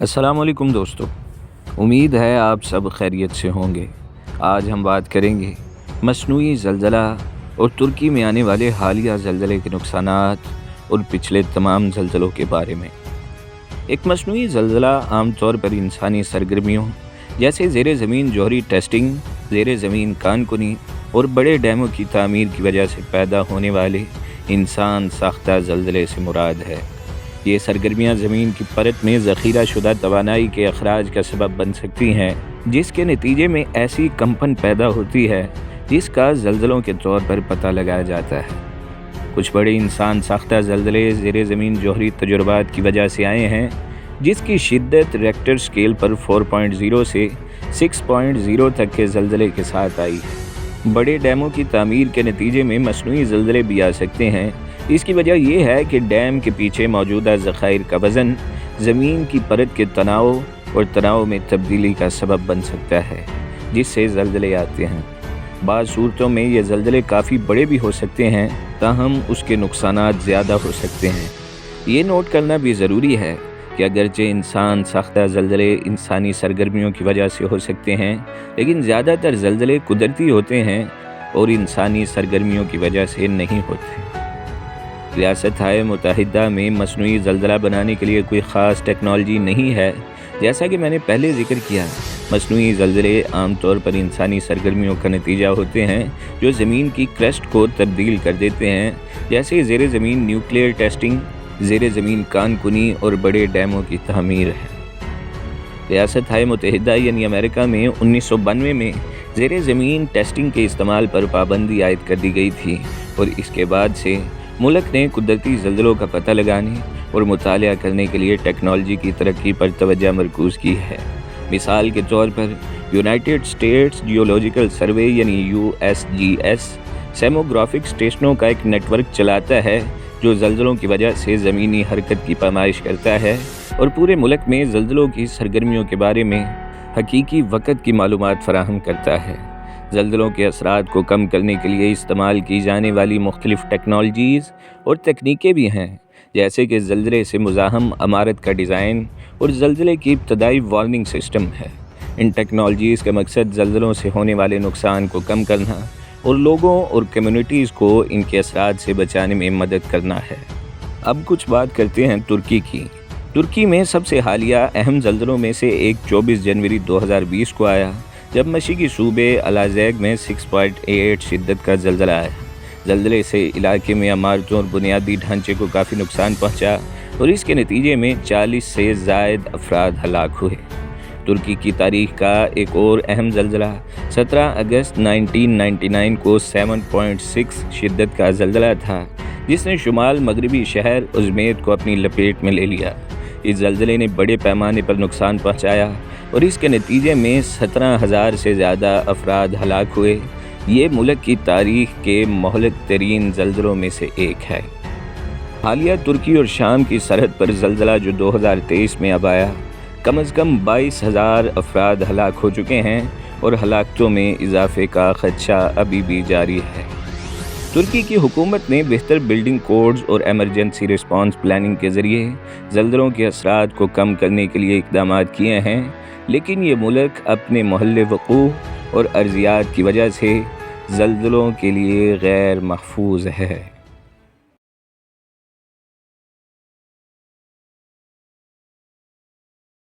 अस्सलाम वालेकुम दोस्तों, उम्मीद है आप सब खैरियत से होंगे। आज हम बात करेंगे मसनूई ज़लज़ला और तुर्की में आने वाले हालिया ज़लज़ले के नुकसानात और पिछले तमाम ज़लज़लों के बारे में। एक मसनूई ज़लज़ला आम तौर पर इंसानी सरगर्मियों जैसे ज़ेरे ज़मीन जौहरी टेस्टिंग, ज़ेरे ज़मीन कानकुनी और बड़े डैमों की तामीर की वजह से पैदा होने वाले इंसान साख्ता ज़लज़ले से मुराद है। ये सरगर्मियाँ ज़मीन की परत में ज़ख़ीरा शुदा तवानाई के अखराज का सबब बन सकती हैं, जिसके नतीजे में ऐसी कंपन पैदा होती है जिसका ज़लज़लों के तौर पर पता लगाया जाता है। कुछ बड़े इंसान साख्ता ज़लज़ले ज़ेरे ज़मीन जौहरी तजुर्बात की वजह से आए हैं, जिसकी शिद्दत रेक्टर स्केल पर 4.0 से 6.0 तक के ज़लज़ले के साथ आई है। बड़े डैमों की तामीर के नतीजे में मसनूई ज़लज़ले भी आ सकते हैं। इसकी वजह यह है कि डैम के पीछे मौजूदा ज़खायर का वज़न ज़मीन की परत के तनाव और तनाव में तब्दीली का सबब बन सकता है, जिससे ज़लज़ले आते हैं। बाज़ सूरतों में ये ज़लज़ले काफ़ी बड़े भी हो सकते हैं, ताहम उसके नुकसानात ज़्यादा हो सकते हैं। ये नोट करना भी ज़रूरी है कि अगरचे इंसान साख्ता ज़लज़ले इंसानी सरगर्मियों की वजह से हो सकते हैं, लेकिन ज़्यादातर ज़लज़ले कुदरती होते हैं और इंसानी सरगर्मियों की वजह से नहीं होते। रियासत-ए मुत्तहिदा में मसनूई ज़लज़ला बनाने के लिए कोई ख़ास टेक्नोलॉजी नहीं है। जैसा कि मैंने पहले ज़िक्र किया, मसनूई ज़लज़ले आम तौर पर इंसानी सरगर्मियों का नतीजा होते हैं जो ज़मीन की क्रस्ट को तब्दील कर देते हैं, जैसे ज़ेरे ज़मीन न्यूक्लियर टेस्टिंग, ज़ेरे ज़मीन कानकुनी और बड़े डैमों की तमीर है। रियासत-ए मुत्तहिदा यानी अमेरिका में 1992 में ज़ेरे ज़मीन टेस्टिंग के इस्तेमाल पर पाबंदी आयद कर दी गई थी और इसके बाद से मुल्क ने कुदरती ज़लज़लों का पता लगाने और मुतालिया करने के लिए टेक्नोलॉजी की तरक्की पर तवज्जो मरकूज़ की है। मिसाल के तौर पर यूनाइटेड स्टेट्स जियोलॉजिकल सर्वे यानी USGS सेमोग्राफिक स्टेशनों का एक नेटवर्क चलाता है जो ज़लज़लों की वजह से ज़मीनी हरकत की पैमाइश करता है और पूरे मुल्क में ज़लज़लों की सरगर्मियों के बारे में हकीकी वक़्त की मालूमात फराहम करता है। ज़लज़लों के असरात को कम करने के लिए इस्तेमाल की जाने वाली मुख्तलिफ़ टेक्नोलॉजीज़ और तकनीकें भी हैं, जैसे कि ज़लज़ले से मुज़ाहम इमारत का डिज़ाइन और ज़लज़ले की इब्तदाई वार्निंग सिस्टम है। इन टेक्नोलॉजीज़ का मकसद ज़लज़लों से होने वाले नुकसान को कम करना और लोगों और कम्युनिटीज़ को इनके असरात से बचाने में मदद करना है। अब कुछ बात करते हैं तुर्की की। तुर्की में सबसे हालिया अहम ज़लज़लों में से एक 24 जनवरी 2020 को आया, जब मशरक़ी सूबे अलाज़ेग में 6.8 शिद्दत का ज़लज़ला आया। ज़लज़ले से इलाके में इमारतों और बुनियादी ढांचे को काफ़ी नुकसान पहुंचा और इसके नतीजे में 40 से ज़ायद अफराद हलाक हुए। तुर्की की तारीख़ का एक और अहम ज़लज़ला 17 अगस्त 1999 को 7.6 शिद्दत का ज़लज़ला था, जिसने शुमाल मगरबी शहर उज़्मेत को अपनी लपेट में ले लिया। इस ज़लज़ले ने बड़े पैमाने पर नुकसान पहुंचाया और इसके नतीजे में 17,000 से ज़्यादा अफराद हलाक हुए। ये मुल्क की तारीख़ के मुहलिक तरीन ज़लज़लों में से एक है। हालिया तुर्की और शाम की सरहद पर ज़लज़ला जो 2023 में अब आया, कम अज़ कम 22,000 अफराद हलाक हो चुके हैं और हलाकतों में इजाफे का ख़दशा अभी भी जारी है। तुर्की की हुकूमत ने बेहतर बिल्डिंग कोड्स और एमरजेंसी रिस्पांस प्लानिंग के ज़रिए ज़लज़लों के असरात को कम करने के लिए इक़दाम किए हैं, लेकिन ये मुल्क अपने महल्ले वक़ूअ और अर्ज़ियात की वजह से ज़लज़लों के लिए गैर महफूज है।